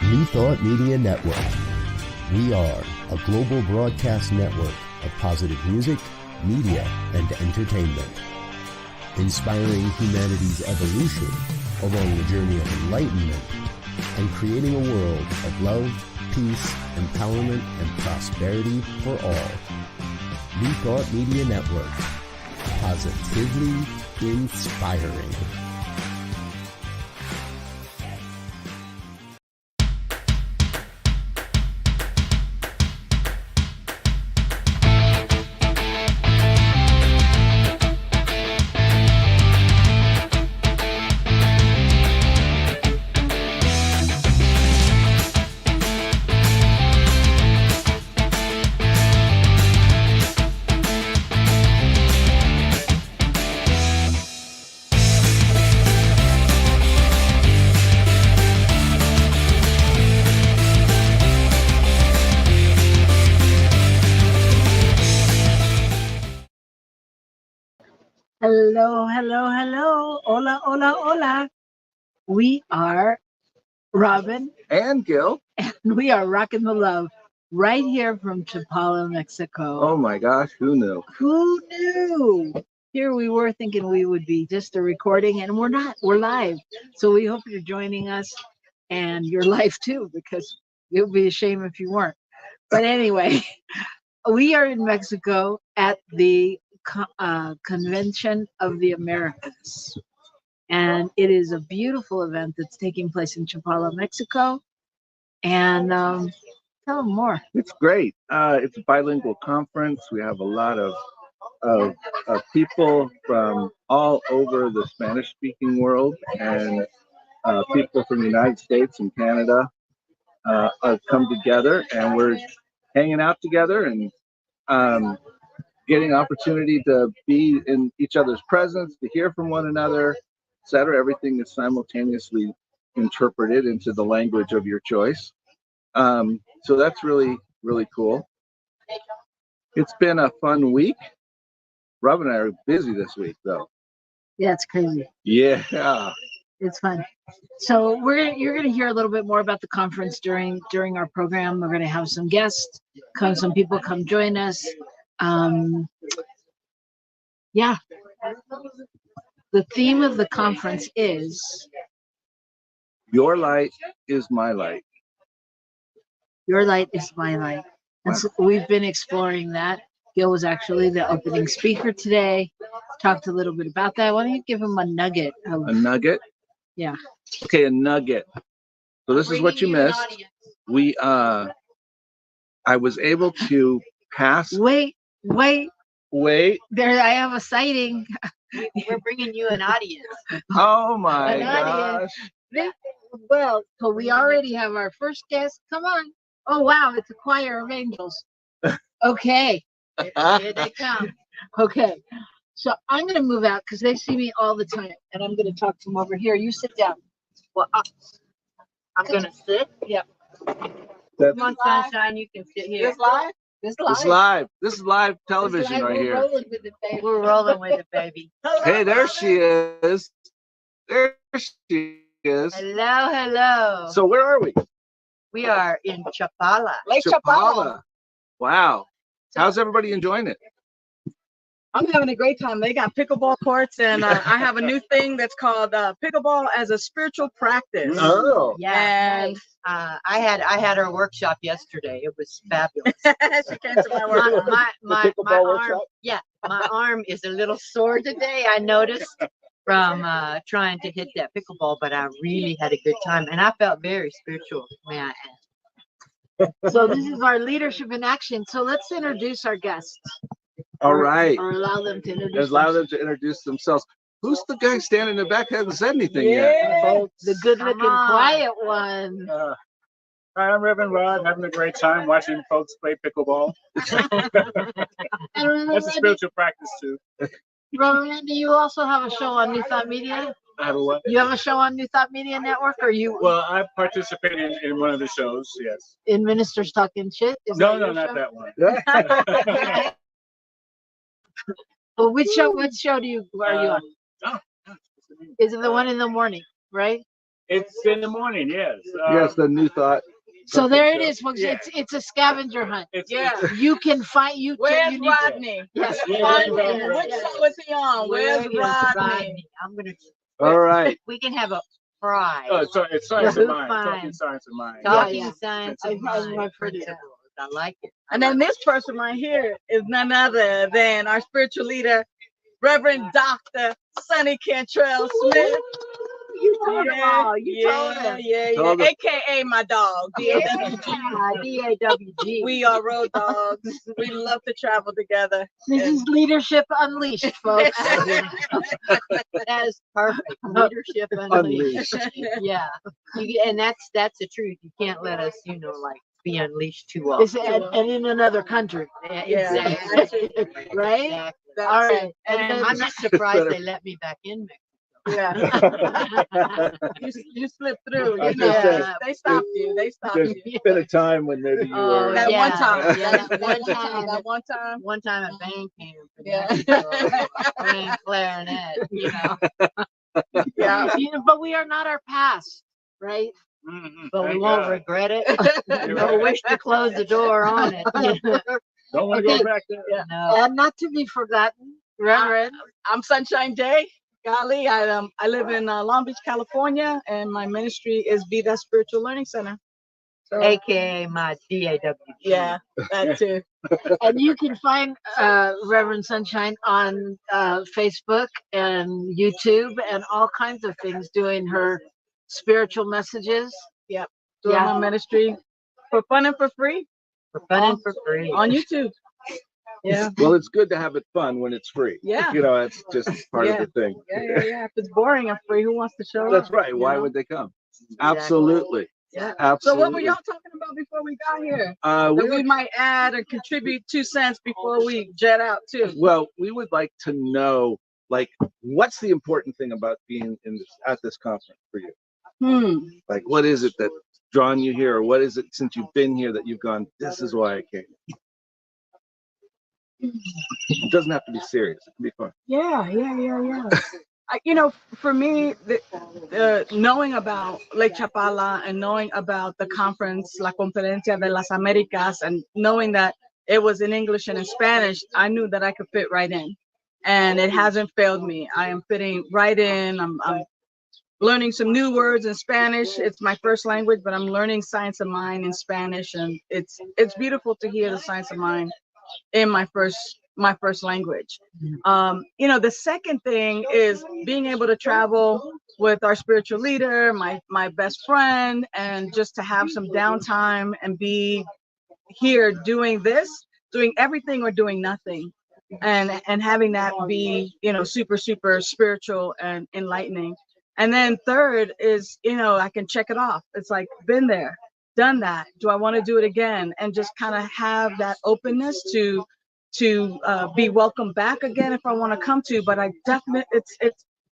Rethought Media Network. We are a global broadcast network of positive music, media, and entertainment, inspiring humanity's evolution along the journey of enlightenment and creating a world of love, peace, empowerment, and prosperity for all. Rethought Media Network. Positively inspiring. Hello, hello, hello. Hola, hola, hola. We are Robyn and Gil. and we are Rockin the Love right here from Chapala, Mexico. Oh my gosh, who knew? Who knew? Here we were thinking we would be just a recording, and we're not. We're live. So we hope you're joining us, and you're live too, because it would be a shame if you weren't. But anyway, we are in Mexico at the Convention of the Americas, and it is a beautiful event that's taking place in Chapala, Mexico. And tell them more. It's great. It's a bilingual conference. We have a lot of people from all over the Spanish-speaking world, and people from the United States and Canada have come together, and we're hanging out together and getting opportunity to be in each other's presence, to hear from one another, etc. Everything is simultaneously interpreted into the language of your choice. So that's really, really cool. It's been a fun week. Robyn and I are busy this week, though. Yeah, it's crazy. Yeah. It's fun. So you're gonna hear a little bit more about the conference during our program. We're gonna have some guests, some people come join us. Yeah. The theme of the conference is Your light is my light. Your light is my light. And so we've been exploring that. Gil was actually the opening speaker today. Talked a little bit about that. Why don't you give him a nugget? A nugget? Yeah. Okay, a nugget. So this is what you missed. I was able to pass. Wait. There, I have a sighting. We're bringing you an audience. Oh my An gosh. audience. Well, so we already have our first guest. Come on. Oh, wow. It's a choir of angels. Okay. Here they come. Okay. So I'm going to move out because they see me all the time. And I'm going to talk to them over here. You sit down. Well, I'm going to sit. Yeah. Come on, sunshine. You can sit here. This live? This is live television right here. Rolling with it, baby. We're rolling with it, baby. Hey, there she is. There she is. Hello, hello. So where are we? We are in Chapala. Lake Chapala. Wow. How's everybody enjoying it? I'm having a great time. They got pickleball courts, and I have a new thing that's called pickleball as a spiritual practice. Oh. Yeah. And I had our workshop yesterday. It was fabulous. she came to my work. My arm, yeah, my arm is a little sore today. I noticed from trying to hit that pickleball, but I really had a good time, and I felt very spiritual. May I add? So this is our leadership in action. So let's introduce our guests. All right. Or allow them to introduce Allow them to introduce themselves. Who's the guy standing in the back? Hasn't said anything yet. Folks. the good-looking, Come on. quiet one. Hi, I'm Reverend Rod, having a great time watching folks play pickleball. And That's a spiritual practice too. Randy, you also have a show on New Thought Media? I have a what? You have a show on New Thought Media Network, or you Well, I participated in one of the shows, yes. in Ministers Talking Shit? Is No, that your not show? that one. Well, which show do you are you on? Oh, Is it the one in the morning, right? It's in the morning, yes. Yes, the New Thought. So there it show. is, folks. Yeah. It's a scavenger hunt. Yeah. You can find Where's you need Rodney? yes, Yeah, find yeah, him. yeah. Which show is he on? Where's Rodney? Rodney? I'm gonna. All right. We can have a prize. Oh, so it's science of mind. Fine. Talking science of mind. Talking yeah. science I've- of mind. I've heard of that. principles. I like it. And then this person right here is none other than our spiritual leader, Reverend Dr. Sonny Cantrell Smith. You told him all. You told him. Told him. AKA my dog, DAWG. DAWG. We are road dogs. We love to travel together. This is leadership unleashed, folks. That is perfect. Leadership unleashed. Unleashed. Yeah. And that's the truth. You can't let us, like be unleashed too often. It's and in another country, Yeah. Exactly. right? Exactly. That's All right. it. And then I'm just surprised they let me back in Mexico. Yeah. you slipped through. I You just know, said, they stopped you. They stopped There's you. been a time when maybe you Oh, were. That yeah. one time. Yeah, that one time. That one time. One time at band camp in Yeah. Mexico, playing clarinet, Yeah. But we are not our past, right? Mhm, but we thank won't God. regret it. You're No right. wish to close the door on it. Don't want to Okay. go back there. Yeah. No. And not to be forgotten, Reverend. I'm Sunshine Day. Golly, I live in Long Beach, California, and my ministry is Vida Spiritual Learning Center. So, AKA my DAWG. yeah, that too. And you can find Reverend Sunshine on Facebook and YouTube and all kinds of things doing her spiritual messages. Doing my ministry for fun and for free For fun and for free. on YouTube. Yeah. Well, it's good to have it fun when it's free. Yeah. It's just part of the thing. Yeah. If it's boring and free, who wants to show That's up? right. you Why know? would they come? Exactly. Absolutely. Yeah. So Absolutely. what were y'all talking about before we got here? That we we would, might add or contribute 2 cents before we jet out too. well, we would like to know, what's the important thing about being at this conference for you? What is it that's drawn you here, or what is it since you've been here that you've gone, this is why I came? It doesn't have to be serious. It can be fun. Yeah. For me, the knowing about Lake Chapala and knowing about the conference, La Conferencia de las Americas, and knowing that it was in English and in Spanish, I knew that I could fit right in. And it hasn't failed me. I am fitting right in. I'm learning some new words in Spanish. It's my first language, but I'm learning science of mind in Spanish. And it's beautiful to hear the science of mind in my first language. The second thing is being able to travel with our spiritual leader, my best friend, and just to have some downtime and be here doing everything or doing nothing, and having that be super spiritual and enlightening. And then third is I can check it off. It's like, been there, done that. Do I want to do it again? And just kind of have that openness to be welcome back again if I want to come to. But I definitely,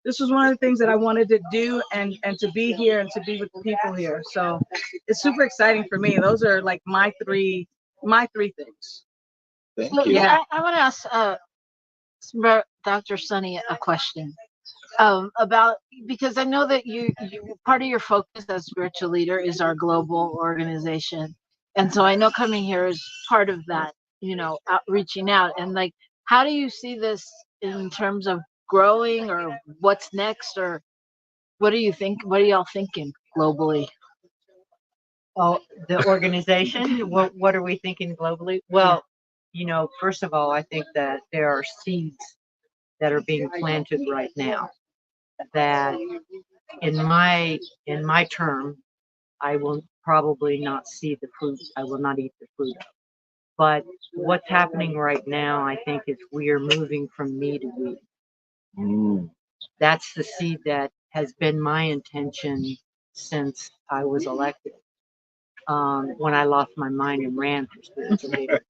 this was one of the things that I wanted to do, and to be here and to be with the people here. So it's super exciting for me. Those are like my three things. Thank So, you. yeah, I want to ask Dr. Sonny a question about, because I know that you part of your focus as spiritual leader is our global organization, and so I know coming here is part of that. Reaching out, and how do you see this in terms of growing, or what's next, or what do you think? What are y'all thinking globally? Oh, the organization. What are we thinking globally? Well, first of all, I think that there are seeds that are being planted right now that in my term, I will probably not see the fruit. I will not eat the fruit of. But what's happening right now, I think, is we are moving from me to we. That's the seed that has been my intention since I was elected. When I lost my mind and ran for spiritual leader.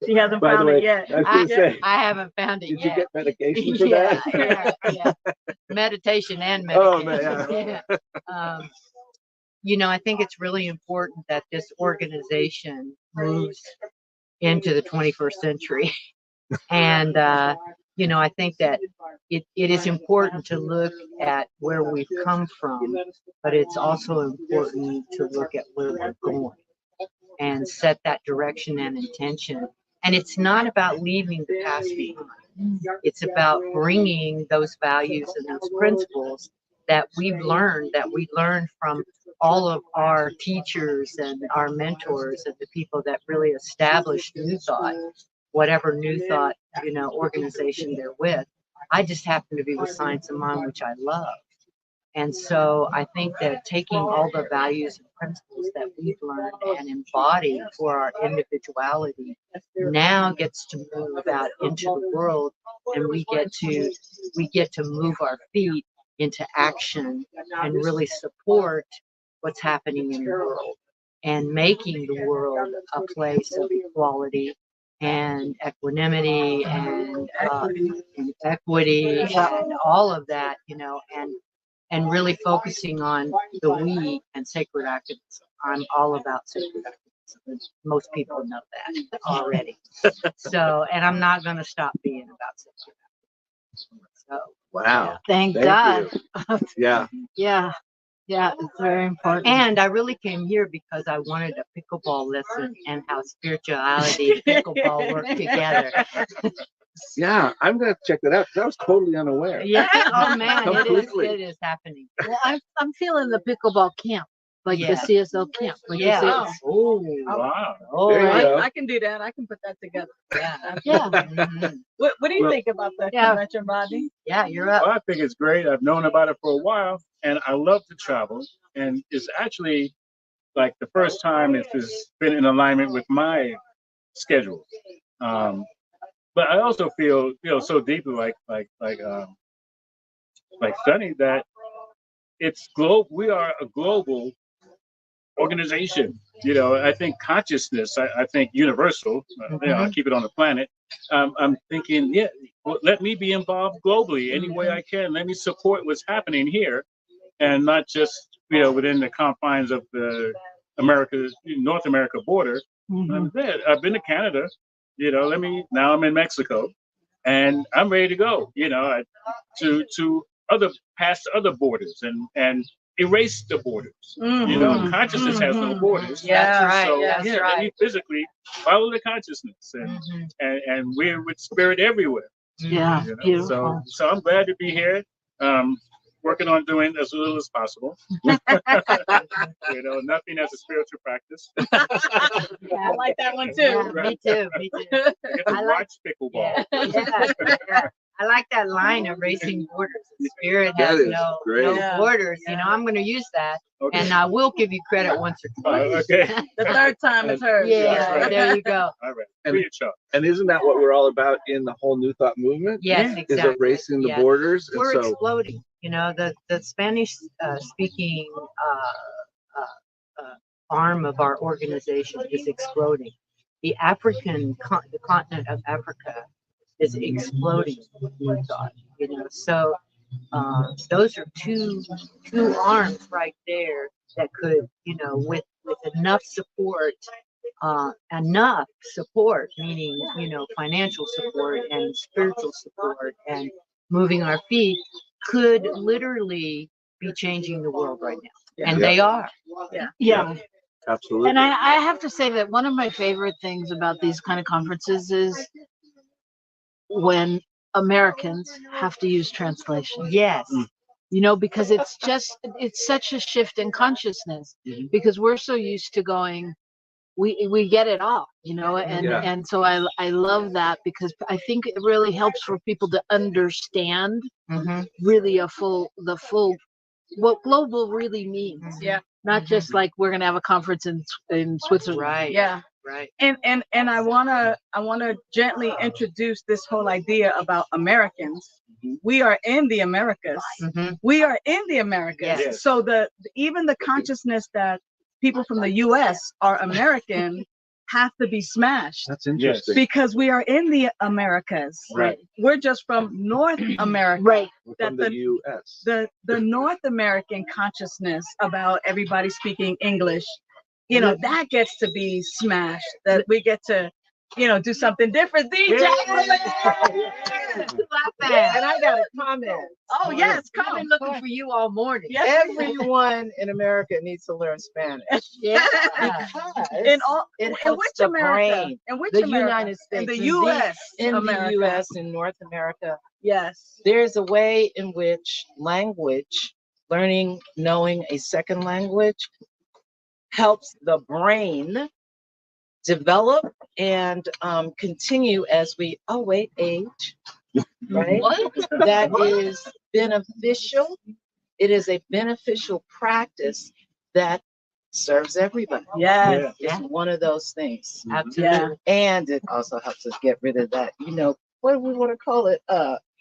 She hasn't By the found way, it yet. I was gonna say, I haven't found it did yet. you get medication for that? Yeah. Meditation and Oh, medication. man. I think it's really important that this organization moves into the 21st century. And, you know, I think that it is important to look at where we've come from, but it's also important to look at where we're going and set that direction and intention. And it's not about leaving the past behind. It's about bringing those values and those principles that we learned from all of our teachers and our mentors and the people that really established New Thought, whatever New Thought, you know, organization they're with. I just happen to be with Science of Mind, which I love. And so I think that taking all the values and principles that we've learned and embody for our individuality now gets to move out into the world, and we get to move our feet into action and really support what's happening in the world and making the world a place of equality and equanimity and equity and all of that, you know, and really focusing on the we and sacred activism. I'm all about sacred activism. Most people know that already. So, and I'm not going to stop being about sacred activism. So, Wow. Thank Thank God. Yeah. Yeah. Yeah, it's very important. and I really came here because I wanted a pickleball lesson and how spirituality and pickleball work together. Yeah, I'm gonna check that out because I was totally unaware. Yeah. Oh man, Completely. it is happening. Well, I'm feeling the pickleball camp, like Yeah. the CSL camp. Like the Yeah. CS Oh. Wow. Oh. There you I, go. I can do that. I can put that together. Yeah. Yeah. Mhm. What do you Well- think about the Yeah. convention, Rodney? Yeah, you're up. Well, I think it's great. I've known about it for a while, and I love to travel. And it's actually like the first time it has been in alignment with my schedule. But I also feel, so deeply like Sunny, that it's global. We are a global organization. I think consciousness. I think universal. I keep it on the planet. I'm thinking, well, let me be involved globally any way I can. Let me support what's happening here, and not just within the confines of the North America border. I've been to Canada. Now I'm in Mexico, and I'm ready to go. To past other borders and erase the borders. Consciousness has no borders. Yeah, That's right. So That's let right. me physically follow the consciousness, and we're with spirit everywhere. Yeah. Beautiful. So I'm glad to be here. Working on doing as little as possible. Nothing as a spiritual practice. I like that one too. Yeah, me too. Me too. Get to I like- watch pickleball. Yeah. I like that line, erasing borders. The spirit That has is no great. borders. I'm going to use that, Okay. and I will give you credit once or twice. Okay. The third time is hers. Yeah, That's right. there you go. All right. And- Free of charge. And isn't that what we're all about in the whole New Thought movement? Yes, Is exactly. erasing the Yeah. borders. And We're so exploding. The Spanish speaking arm of our organization is exploding. The the continent of Africa is exploding with New Thought. So those are two arms right there that could, with enough support, meaning financial support and spiritual support and moving our feet, could literally be changing the world right now. And they are. Yeah. absolutely. And I have to say that one of my favorite things about these kind of conferences is when Americans have to use translation. Yes. Because it's such a shift in consciousness, because we're so used to going, we get it all, and so I love that, because I think it really helps for people to understand really the full what global really means. Yeah. Not just like we're gonna have a conference in Switzerland. Right. Yeah. Right. And I wanna gently introduce this whole idea about Americans. We are in the Americas. We are in the Americas. Yes. So even the consciousness that people from the US are American have to be smashed, That's interesting. because we are in the Americas. Right. We're just from North America. Right. From the U.S. The North American consciousness about everybody speaking English, that gets to be smashed. That we get to do something different. DJ. And I got a comment. Oh yes, I've come been looking for you all morning. Yes. Everyone in America needs to learn Spanish. Yeah. Because In all, it in helps which the America? brain. In which The America? United States. In the in U.S. In America. the U.S. in North America. Yes. There's a way in which learning, knowing a second language helps the brain develop and continue as we age, right? What? That is beneficial. It is a beneficial practice that serves everybody. Yes. It's one of those things. Absolutely. Yeah. And it also helps us get rid of that, what do we want to call it?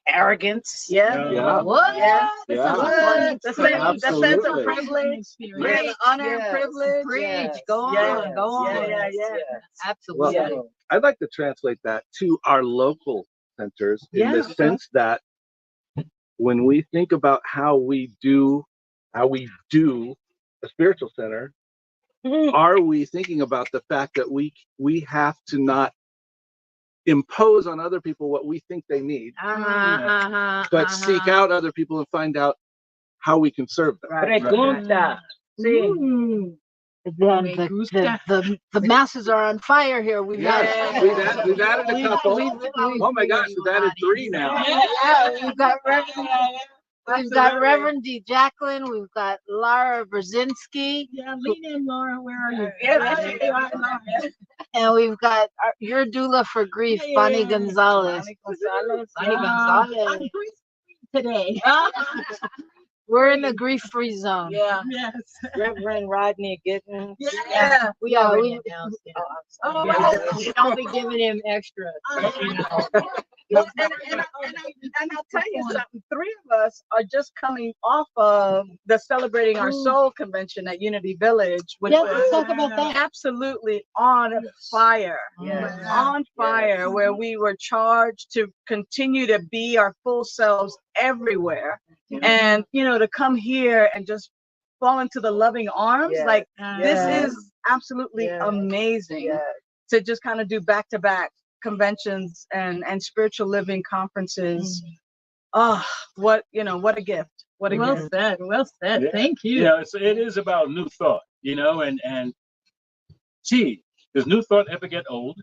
Arrogance. Yeah. Yeah. What? Yeah. Yeah. The sense of Absolutely. privilege. Yeah, the honor and privilege. Preach. Yes. Go on. Yes. Go on. Yeah. Absolutely. Well, I'd like to translate that to our local centers in the Yeah. sense that when we think about how we do a spiritual center, are we thinking about the fact that we have to not impose on other people what we think they need, but seek out other people and find out how we can serve them. Pregunta. Sí. The masses are on fire here. We've Yes, we've added a couple. Oh my gosh, we've added 3 now. we've got Reverend D. Jacqueline. We've got Lara Brzezinski. Yeah, lean in, Laura. Where are you? And we've got your doula for grief, Bonnie Gonzalez. Bonnie Gonzalez. Today. We're in the grief-free zone. Yeah. Yes. Reverend Rodney Gittens. Yeah. We already announced it. Don't be giving him extra. And I'll tell you something. 3 of us are just coming off of the Celebrating Our Soul convention at Unity Village, which Yeah, was let's talk about that. absolutely on fire. Yes. On fire, where we were charged to continue to be our full selves everywhere. And to come here and just fall into the loving arms, Yes. like Yes. this is absolutely Yes. amazing. Yes. To just kind of do back-to-back conventions and spiritual living conferences. Oh, what a gift. What a Well gift. said. Well said. Yeah. Thank you. It is about new thought, and gee, does new thought ever get old?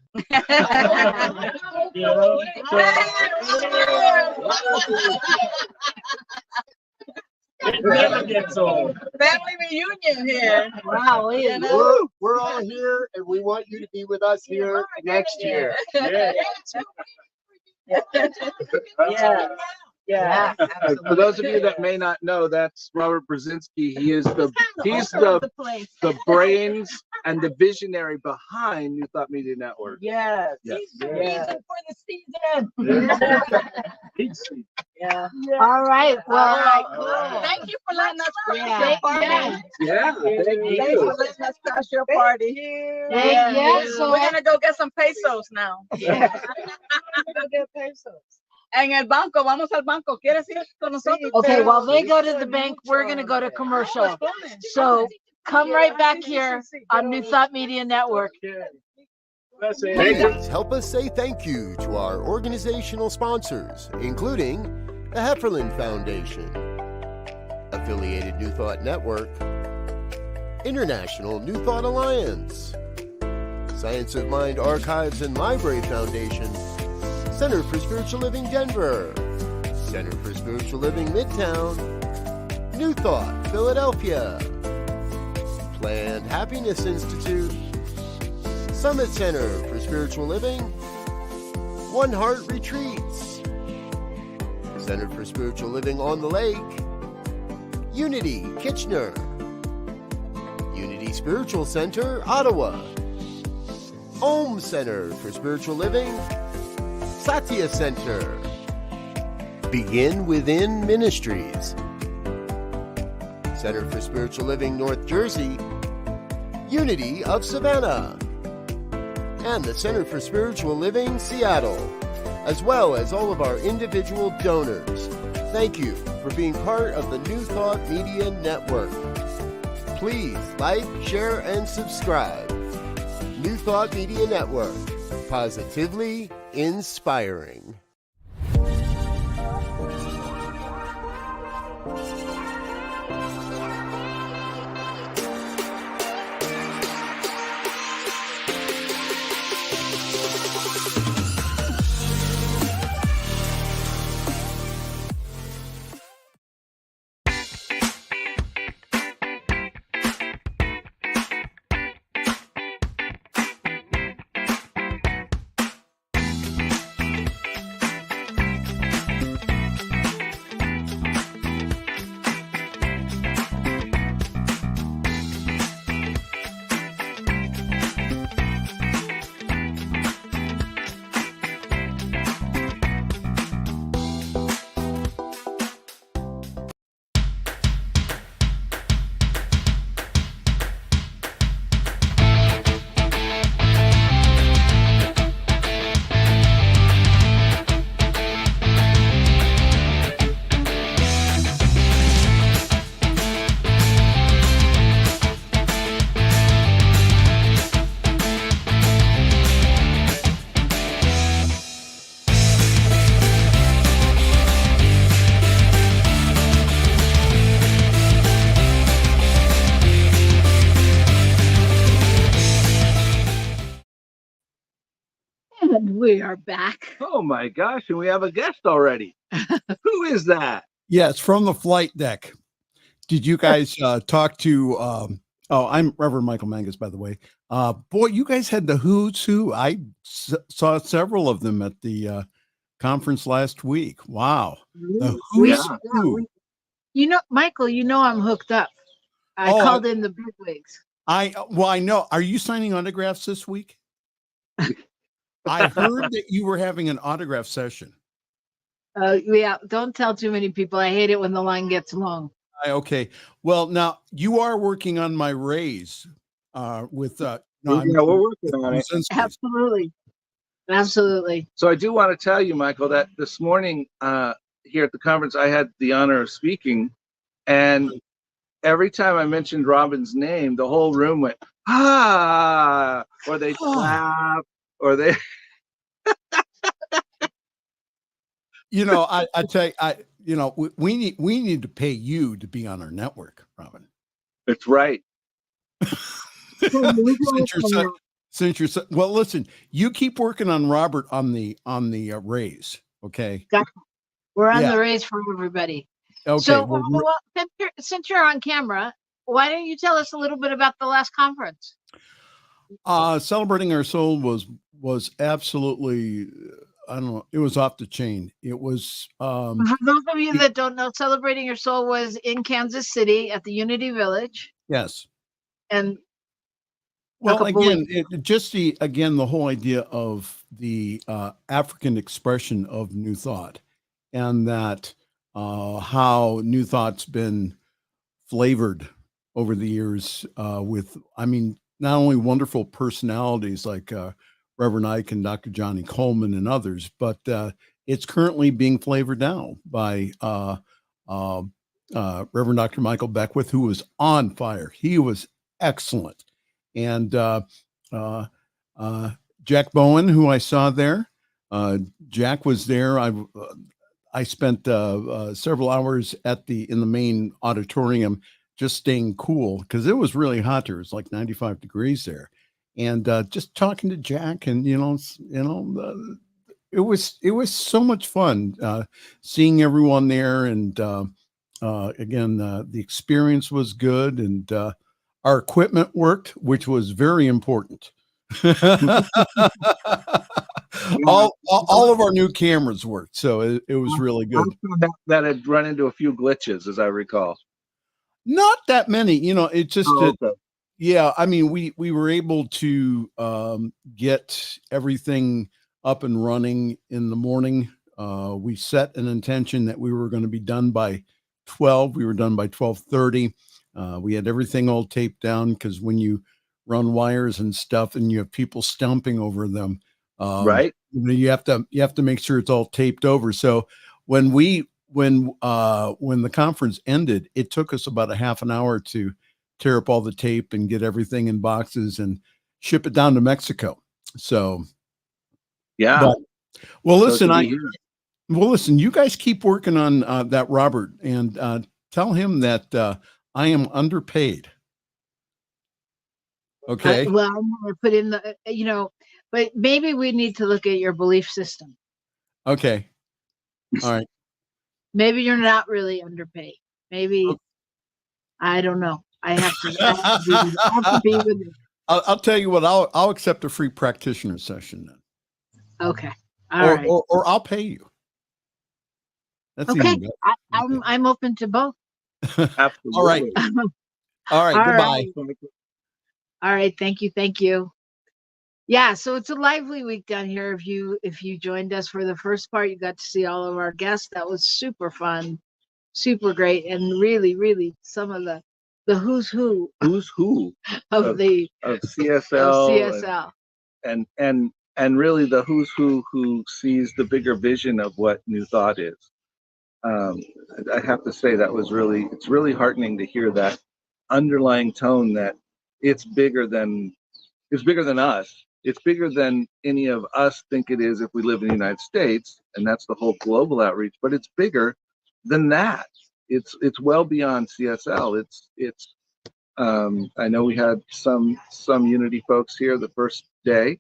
It never gets old. Family reunion here. Wow. We're all here, and we want you to be with us here next year. Yeah. Yeah. For those of you that may not know, that's Robert Brzezinski. He's the brains and the visionary behind New Thought Media Network. Yes. Yes. Yes. For the season. Yeah. All right. Well, Cool. Thank you for letting us crash Yeah. your party. Yeah, thank Thanks for you. letting us crash your party. yeah, so We're gonna go get some pesos now. Go get pesos. En el banco, vamos al banco. ¿Quieres ir con nosotros? okay, while they go to the bank, we're gonna go to commercial. So come right back here on New Thought Media Network. That's it. Please help us say thank you to our organizational sponsors, including the Hefferland Foundation, Affiliated New Thought Network, International New Thought Alliance, Science of Mind Archives and Library Foundation, Center for Spiritual Living Denver, Center for Spiritual Living Midtown, New Thought Philadelphia, Planned Happiness Institute, Summit Center for Spiritual Living, One Heart Retreats, Center for Spiritual Living on the Lake, Unity Kitchener, Unity Spiritual Center Ottawa, Om Center for Spiritual Living, Satya Center, Begin Within Ministries, Center for Spiritual Living North Jersey, Unity of Savannah, and the Center for Spiritual Living Seattle, as well as all of our individual donors. Thank you for being part of the New Thought Media Network. Please like, share, and subscribe. New Thought Media Network, positively inspiring. And we are back. Oh my gosh, and we have a guest already. Who is that? Yes, from the flight deck. Did you guys talk to I'm Reverend Michael Mangus, by the way. Boy, you guys had the who's who. I saw several of them at the conference last week. Wow. The who's who. You know, Michael, you know I'm hooked up. I called in the bigwigs. I know. Are you signing autographs this week? I heard that you were having an autograph session. Yeah, don't tell too many people. I hate it when the line gets long. Okay. Well, now you are working on my raise with yeah, we're working on it. Absolutely. Absolutely. So I do want to tell you, Michael, that this morning here at the conference, I had the honor of speaking, and every time I mentioned Robyn's name, the whole room went, ah, or they clap, or they. You know, I tell you, we need to pay you to be on our network, Robyn. That's right. since you're well, listen, you keep working on Robert on the raise, okay? We're on the raise for everybody. Okay. So, well, since you're on camera, why don't you tell us a little bit about the last conference? Celebrating Our Soul was absolutely, I don't know, it was off the chain. It was for those of you that don't know, Celebrating Your Soul was in Kansas City at the Unity Village. Yes. And well, again, the whole idea of the African expression of New Thought, and that how New Thought's been flavored over the years with, I mean, not only wonderful personalities like Reverend Ike and Dr. Johnny Coleman and others, but it's currently being flavored now by Reverend Dr. Michael Beckwith, who was on fire. He was excellent. And Jack Bowen, who I saw there, Jack was there. I spent several hours in the main auditorium just staying cool because it was really hot there. It was like 95 degrees there. And just talking to Jack, and it was so much fun seeing everyone there, and again the experience was good, and our equipment worked, which was very important. all of our new cameras worked, so it was really good. That had run into a few glitches, as I recall. Not that many, it just yeah, I mean, we were able to get everything up and running in the morning. We set an intention that we were going to be done by 12. We were done by 12:30. We had everything all taped down, because when you run wires and stuff and you have people stomping over them, right, you have to make sure it's all taped over. So when the conference ended, it took us about a half an hour to tear up all the tape and get everything in boxes and ship it down to Mexico. So Yeah. But, well, So listen, to be here. well, listen, you guys keep working on that Robert, and tell him that I am underpaid. Okay. Well, I'm gonna put in the, but maybe we need to look at your belief system. Okay. All right. Maybe you're not really underpaid. Maybe, I don't know. I have to be with you. I'll tell you what. I'll accept a free practitioner session then. Okay. All right. Or I'll pay you. That's Okay. even better. I'm open to both. Absolutely. All right. All right. All Goodbye. right. All right. Thank you. Thank you. Yeah, so it's a lively week down here. If you joined us for the first part, you got to see all of our guests. That was super fun, super great, and really, really some of the who's who of the CSL, CSL. and really the who's who sees the bigger vision of what New Thought is. I have to say it's really heartening to hear that underlying tone that it's bigger than us. It's bigger than any of us think it is if we live in the United States, and that's the whole global outreach. But it's bigger than that. It's well beyond CSL. I know we had some Unity folks here the first day.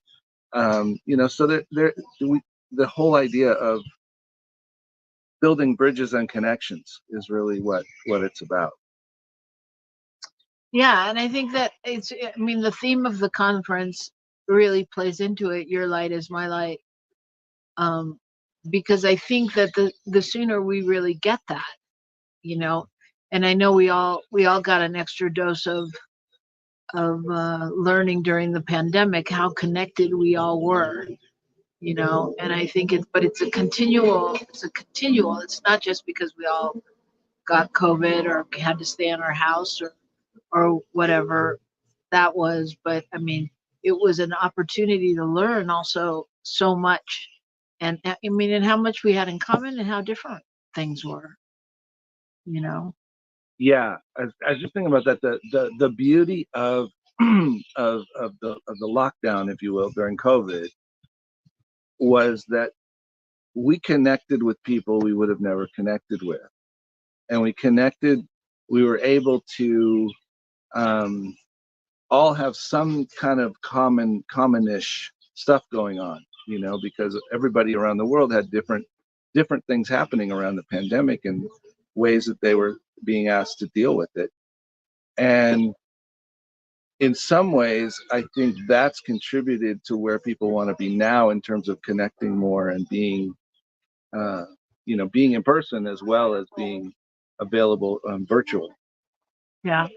So the whole idea of building bridges and connections is really what it's about. Yeah, and I think that the theme of the conference really plays into it. Your light is my light. Because I think that the sooner we really get that, and I know we all got an extra dose of learning during the pandemic how connected we all were, and I think it's a continual. It's not just because we all got COVID or had to stay in our house or whatever that was, but I mean, it was an opportunity to learn also so much, and and how much we had in common and how different things were. Yeah, I was just thinking about that. The beauty of of the lockdown, if you will, during COVID, was that we connected with people we would have never connected with, and we were able to all have some kind of commonish stuff going on, because everybody around the world had different things happening around the pandemic and ways that they were being asked to deal with it. And in some ways, I think that's contributed to where people want to be now in terms of connecting more and being in person as well as being available virtually. Yeah.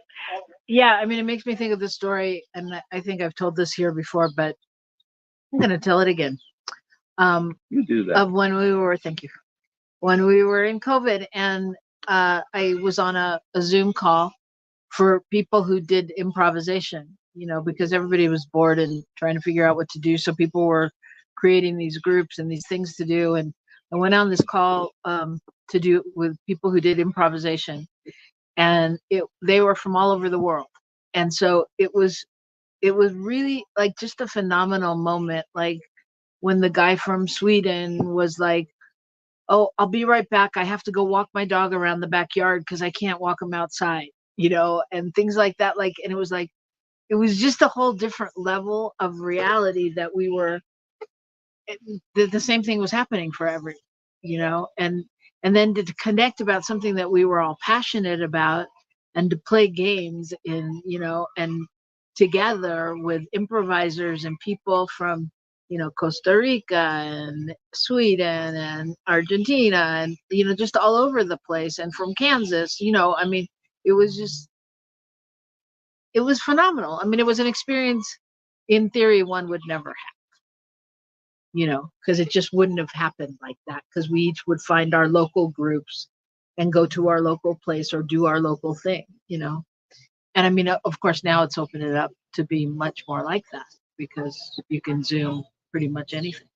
Yeah. It makes me think of the story, and I think I've told this here before, but I'm going to tell it again. You do that. Of when we were in COVID, and I was on a Zoom call for people who did improvisation, because everybody was bored and trying to figure out what to do. So people were creating these groups and these things to do. And I went on this call to do with people who did improvisation, and they were from all over the world. And so it was really like just a phenomenal moment. Like when the guy from Sweden was like, "Oh, I'll be right back. I have to go walk my dog around the backyard because I can't walk him outside," and things like that. And it was just a whole different level of reality that we were, the same thing was happening for everyone, and then to connect about something that we were all passionate about and to play games and together with improvisers and people from Costa Rica and Sweden and Argentina and just all over the place, and from Kansas. It was phenomenal. It was an experience in theory one would never have, because it just wouldn't have happened like that, because we each would find our local groups and go to our local place or do our local thing. And of course now it's opened it up to be much more like that, because you can Zoom pretty much anything.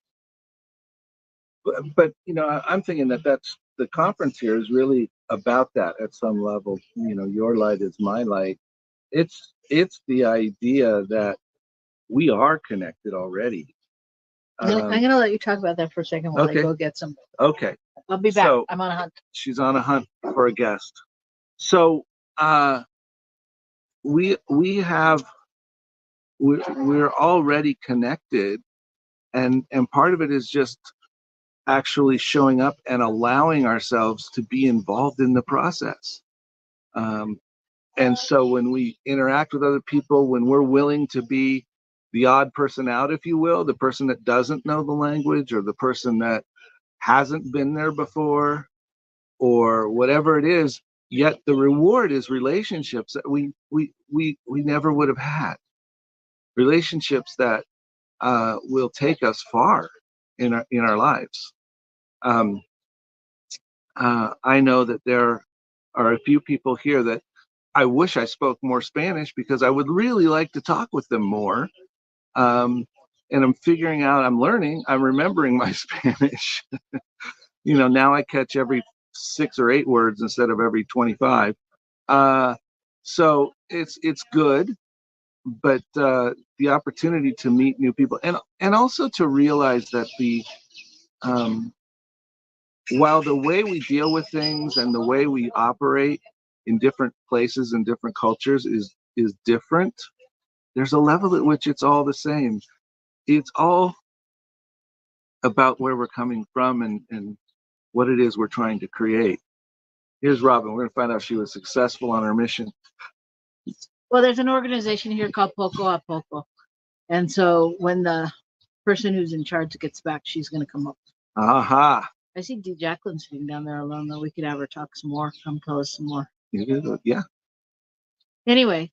But I'm thinking that's the conference here is really about that at some level. Your light is my light. It's the idea that we are connected already, I'm gonna let you talk about that for a second while I Okay. go get some. Okay. I'll be back. So- I'm on a hunt. She's on a hunt for a guest. So we're already connected, and part of it is just actually showing up and allowing ourselves to be involved in the process. And so when we interact with other people, when we're willing to be the odd person out, if you will, the person that doesn't know the language, or the person that hasn't been there before, or whatever it is, yet the reward is relationships that we never would have had. Relationships that will take us far in our lives. I know that there are a few people here that I wish I spoke more Spanish, because I would really like to talk with them more. And I'm figuring out, I'm learning, I'm remembering my Spanish. Now I catch every 6 or 8 words instead of every 25. So it's good, but the opportunity to meet new people, and also to realize that while the way we deal with things and the way we operate in different places and different cultures is different, there's a level at which it's all the same. It's all about where we're coming from and what it is we're trying to create. Here's Robyn. We're going to find out if she was successful on her mission. Well, there's an organization here called Poco a Poco. And so when the person who's in charge gets back, she's going to come up. Aha. I see D. Jacqueline sitting down there alone, though. We could have her talk some more. Come tell us some more. Yeah. Anyway,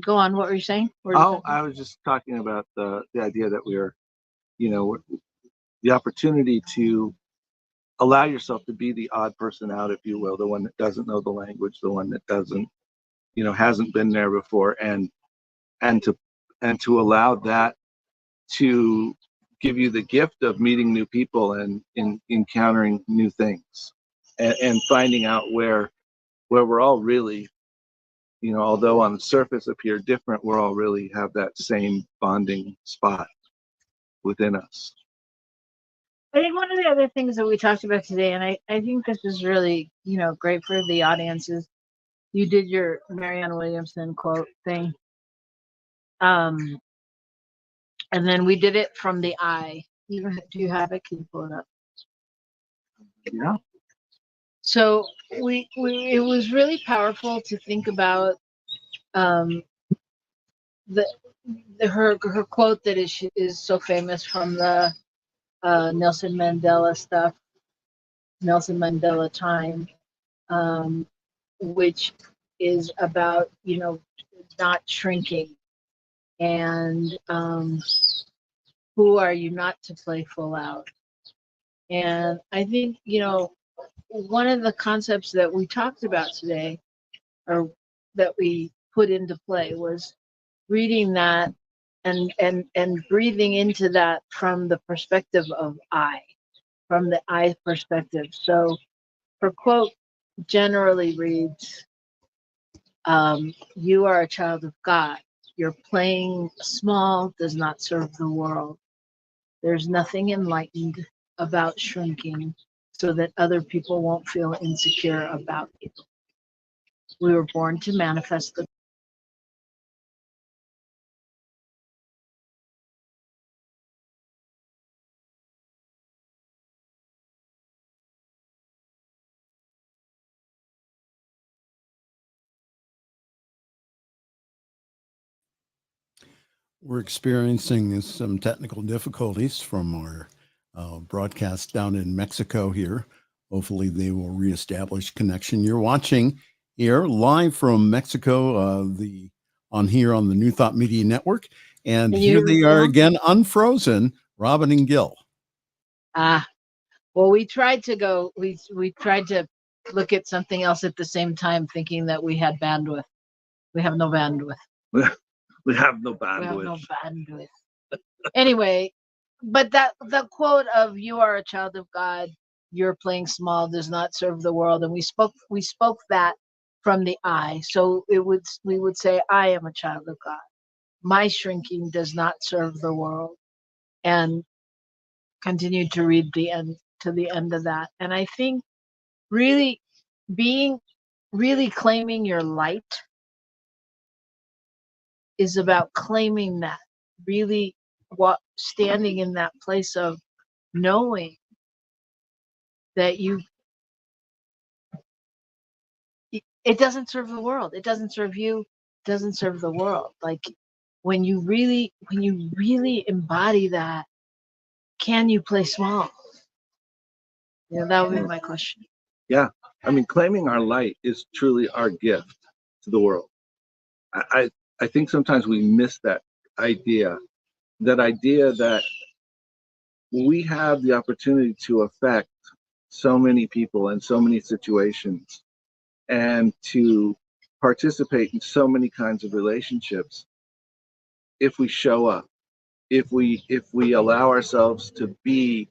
go on. What were you saying? I was just talking about the idea that we're, the opportunity to allow yourself to be the odd person out, if you will, the one that doesn't know the language, the one that doesn't, hasn't been there before, and to allow that to give you the gift of meeting new people and encountering new things, and finding out where we're all really, although on the surface appear different, we're all really have that same bonding spot within us. I think one of the other things that we talked about today, and I think this is really, great for the audience, is you did your Marianne Williamson quote thing. And then we did it from the I. Do you have it? Can you pull it up? Yeah. So it was really powerful to think about her quote that is so famous from the Nelson Mandela stuff, Nelson Mandela time, which is about not shrinking, and who are you not to play full out. And I think one of the concepts that we talked about today, or that we put into play, was reading that and breathing into that from the perspective of I, from the I perspective. So her quote generally reads, you are a child of God. Your playing small does not serve the world. There's nothing enlightened about shrinking so that other people won't feel insecure about you. We were born to manifest the We're experiencing some technical difficulties from our broadcast down in Mexico here. Hopefully they will reestablish connection. You're watching here live from Mexico, on the New Thought Media Network. And here they are again, unfrozen, Robyn and Gil. Well, we tried to look at something else at the same time, thinking that we had bandwidth. We have no bandwidth. We have no bandwidth. We have no bandwidth. Anyway, but the quote of "You are a child of God. Your playing small does not serve the world," and we spoke that from the I. So we would say, "I am a child of God. My shrinking does not serve the world." And continued to read the end to the end of that. And I think really really claiming your light is about claiming that, really what standing in that place of knowing that it doesn't serve the world, it doesn't serve you, it doesn't serve the world. Like when you really embody that, can you play small? That would be my question. Yeah. I mean, claiming our light is truly our gift to the world. I think sometimes we miss that idea that we have the opportunity to affect so many people in so many situations and to participate in so many kinds of relationships if we show up, if we allow ourselves to be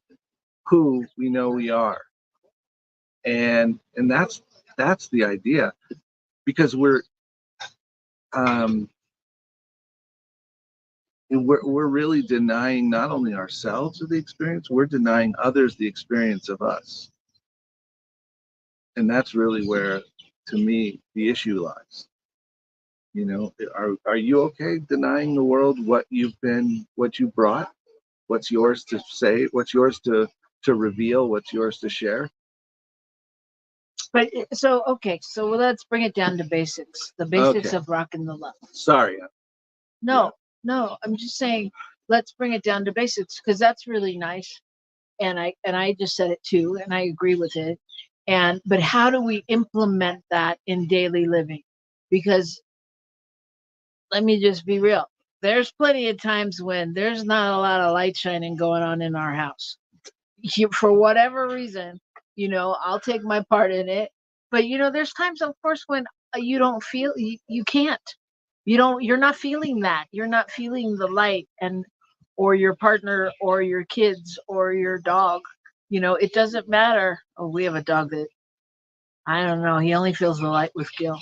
who we know we are. And that's the idea, because we're really denying not only ourselves of the experience, we're denying others the experience of us. And that's really where, to me, the issue lies. Are you okay denying the world what you've been, what you brought, what's yours to say, what's yours to reveal, what's yours to share? But so let's bring it down to basics. The basics of Rockin the Love. Sorry. No, I'm just saying, let's bring it down to basics, because that's really nice. And I just said it too, and I agree with it. But how do we implement that in daily living? Because let me just be real. There's plenty of times when there's not a lot of light shining going on in our house. For whatever reason, I'll take my part in it. But there's times, of course, when you don't feel, you can't. You're not feeling that. You're not feeling the light, or your partner or your kids or your dog. It doesn't matter. Oh, we have a dog that, I don't know, he only feels the light with Gil.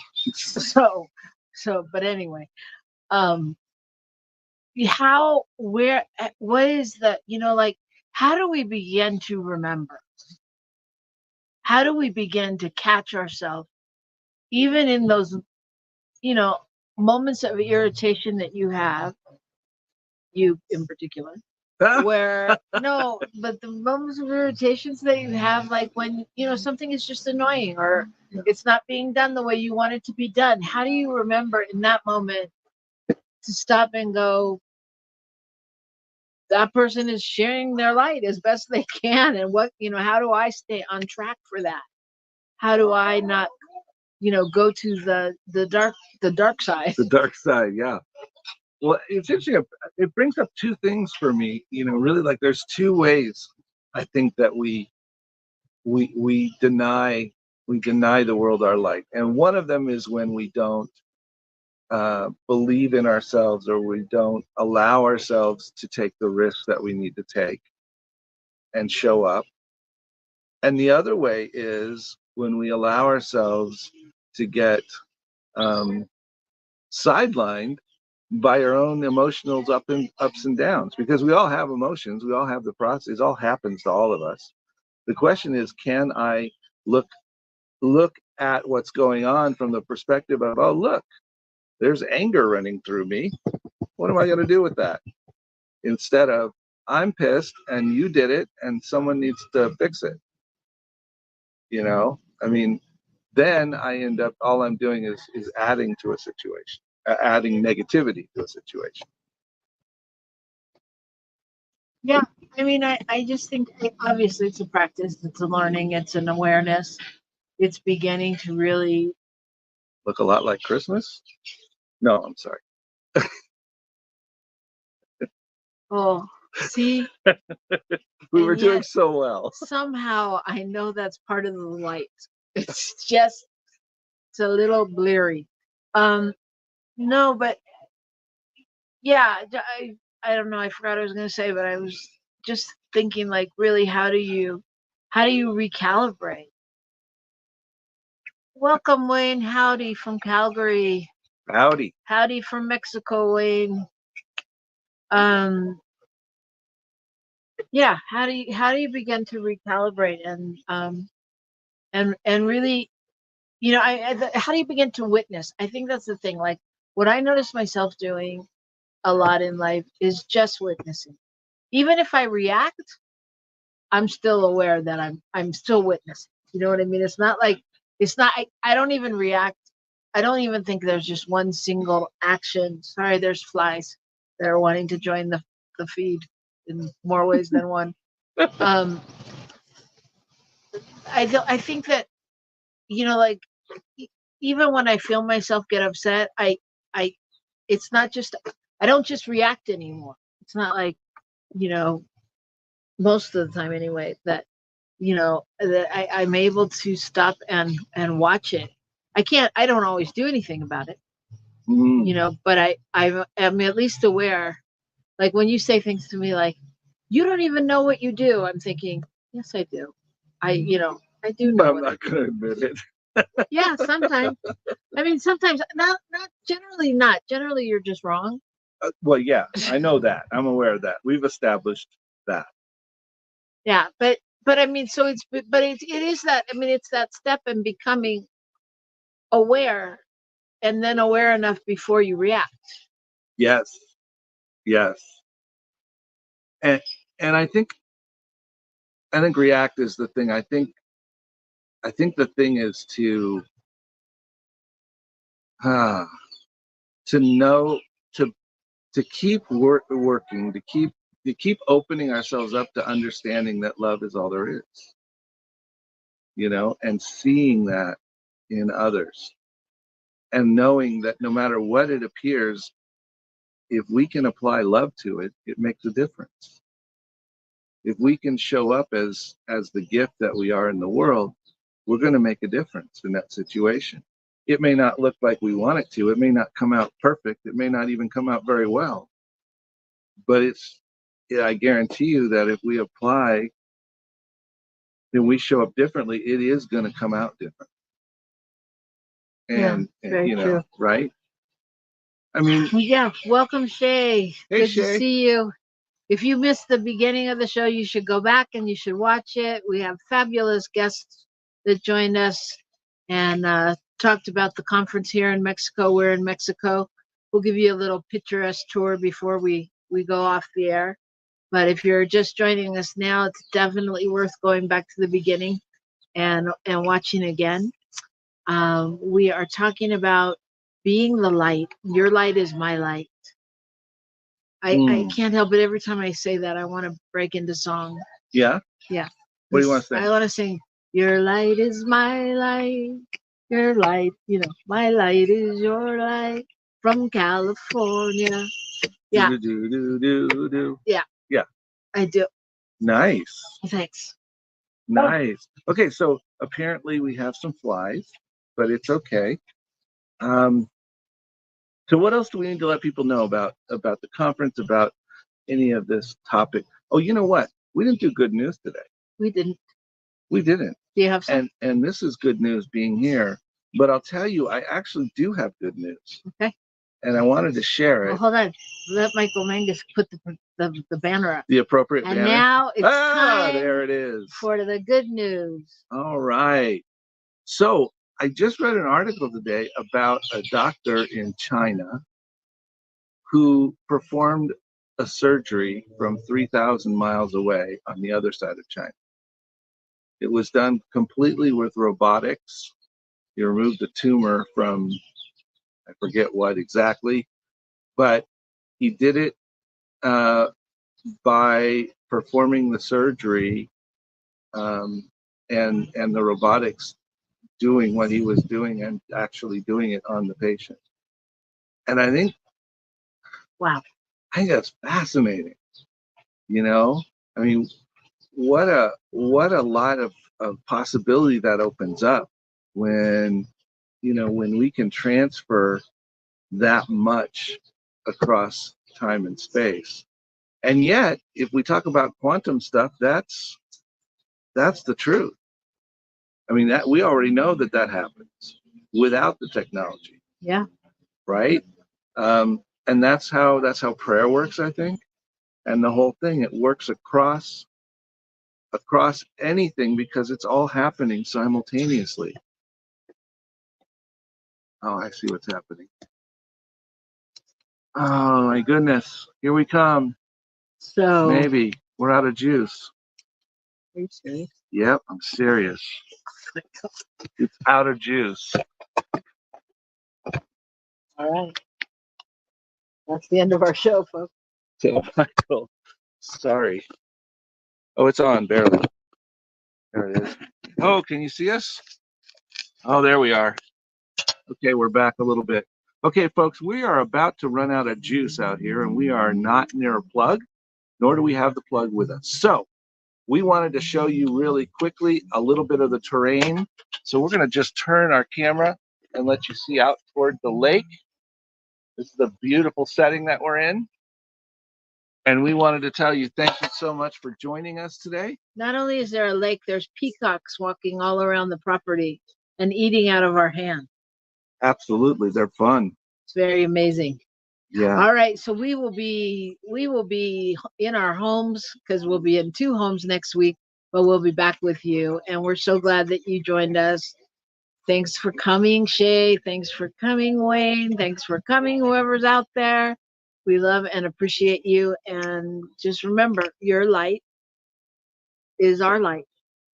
But anyway, what is the, like, how do we begin to remember? How do we begin to catch ourselves, even in those, moments of irritation that you have, you in particular, where, no, but the moments of irritations that you have, like when, something is just annoying, or it's not being done the way you want it to be done. How do you remember in that moment to stop and go, that person is sharing their light as best they can, and how do I stay on track for that? How do I not, go to the dark side? The dark side, yeah. Well, it's interesting. It brings up two things for me. Really, like, there's two ways I think that we deny the world our light, and one of them is when we don't believe in ourselves, or we don't allow ourselves to take the risks that we need to take and show up. And the other way is when we allow ourselves to get sidelined by our own emotional ups and downs, because we all have emotions, we all have the process, it all happens to all of us. The question is, can I look at what's going on from the perspective of, oh, look, there's anger running through me. What am I going to do with that? Instead of, I'm pissed and you did it and someone needs to fix it. I mean, then I end up, all I'm doing is adding to a situation, adding negativity to a situation. Yeah, I mean, I just think, obviously it's a practice, it's a learning, it's an awareness. It's beginning to really look a lot like Christmas. No, I'm sorry. Oh, see? We were doing so well. Somehow I know that's part of the light. It's a little bleary. No, but yeah, I don't know. I forgot what I was going to say, but I was just thinking, like, really, how do you recalibrate? Welcome, Wayne. Howdy from Calgary. Howdy. Howdy from Mexico, Wayne. Yeah. How do you begin to recalibrate and really, how do you begin to witness? I think that's the thing. Like what I notice myself doing a lot in life is just witnessing. Even if I react, I'm still aware that I'm still witnessing. You know what I mean? It's not like I don't even react. I don't even think there's just one single action. Sorry, there's flies that are wanting to join the feed in more ways than one. Um, I think that, like even when I feel myself get upset, I it's not just I don't just react anymore. It's not like, you know, most of the time anyway, that I'm able to stop and watch it. I don't always do anything about it, but I am at least aware. Like when you say things to me like, you don't even know what you do, I'm thinking, yes, I do. I do know. I'm not gonna admit it. Yeah, sometimes. I mean, sometimes not generally not. Generally, you're just wrong. Well, yeah, I know that. I'm aware of that. We've established that. Yeah, but I mean, so it is that. I mean, it's that step in becoming aware, and then aware enough before you react. Yes, yes, and I think react is the thing. I think the thing is to know to keep working to keep opening ourselves up to understanding that love is all there is, and seeing that in others, and knowing that no matter what it appears, if we can apply love to it, it makes a difference. If we can show up as the gift that we are in the world, we're going to make a difference in that situation. It may not look like we want it to. It may not come out perfect. It may not even come out very well. But I guarantee you that if we apply and we show up differently, it is going to come out different. And, very true. Right? I mean, yeah. Welcome, Shay. Hey, Good Shay. to see you. If you missed the beginning of the show, you should go back and you should watch it. We have fabulous guests that joined us and talked about the conference here in Mexico. We're in Mexico. We'll give you a little picturesque tour before we go off the air. But if you're just joining us now, it's definitely worth going back to the beginning and watching again. We are talking about being the light. Your light is my light. I can't help it. Every time I say that, I want to break into song. Yeah? Yeah. What do you want to sing? I want to sing, your light is my light. Your light, my light is your light from California. Yeah. Do. Yeah. Yeah. I do. Nice. Thanks. Nice. Okay, so apparently we have some flies, but it's okay. So what else do we need to let people know about the conference, about any of this topic? Oh, you know what? We didn't do good news today. We didn't. Do you have some? And this is good news being here. But I'll tell you, I actually do have good news. Okay. And I wanted to share it. Well, hold on. Let Michael Mangus put the banner up. The appropriate and banner. And now it's time there it is. For the good news. All right. So I just read an article today about a doctor in China who performed a surgery from 3,000 miles away on the other side of China. It was done completely with robotics. He removed the tumor from, I forget what exactly, but he did it by performing the surgery and the robotics doing what he was doing and actually doing it on the patient. And I think, wow, I think that's fascinating. I mean, what a lot of possibility that opens up when we can transfer that much across time and space. And yet, if we talk about quantum stuff, that's the truth. I mean, that we already know that happens without the technology. Yeah. Right. And that's how prayer works, I think. and the whole thing. It works across anything because it's all happening simultaneously. Oh, I see what's happening. Oh my goodness, here we come. So Maybe we're out of juice. are you serious? Yep, I'm serious. It's out of juice. All right. That's the end of our show, folks. So, Michael, sorry. Oh, it's on, barely. There it is. Oh, can you see us? Oh, there we are. Okay, we're back a little bit. Okay, folks, we are about to run out of juice out here, and we are not near a plug, nor do we have the plug with us. So we wanted to show you really quickly a little bit of the terrain. So we're going to just turn our camera and let you see out toward the lake. This is the beautiful setting that we're in. And we wanted to tell you thank you so much for joining us today. Not only is there a lake, there's peacocks walking all around the property and eating out of our hand. Absolutely, they're fun. It's very amazing. Yeah. All right, so we will be in our homes because we'll be in 2 homes next week, but we'll be back with you. And we're so glad that you joined us. Thanks for coming, Shay. Thanks for coming, Wayne. Thanks for coming, whoever's out there. We love and appreciate you. And just remember, your light is our light.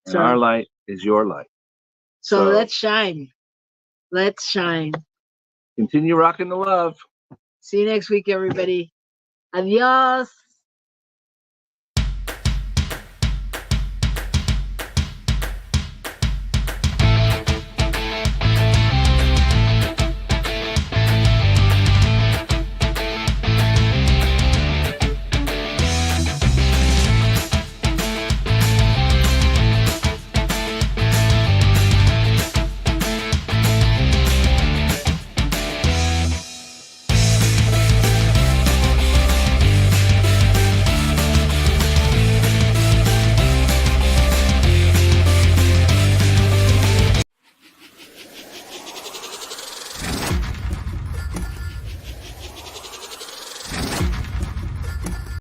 And our light is your light. So let's shine. Let's shine. Continue rocking the love. See you next week, everybody. Adios.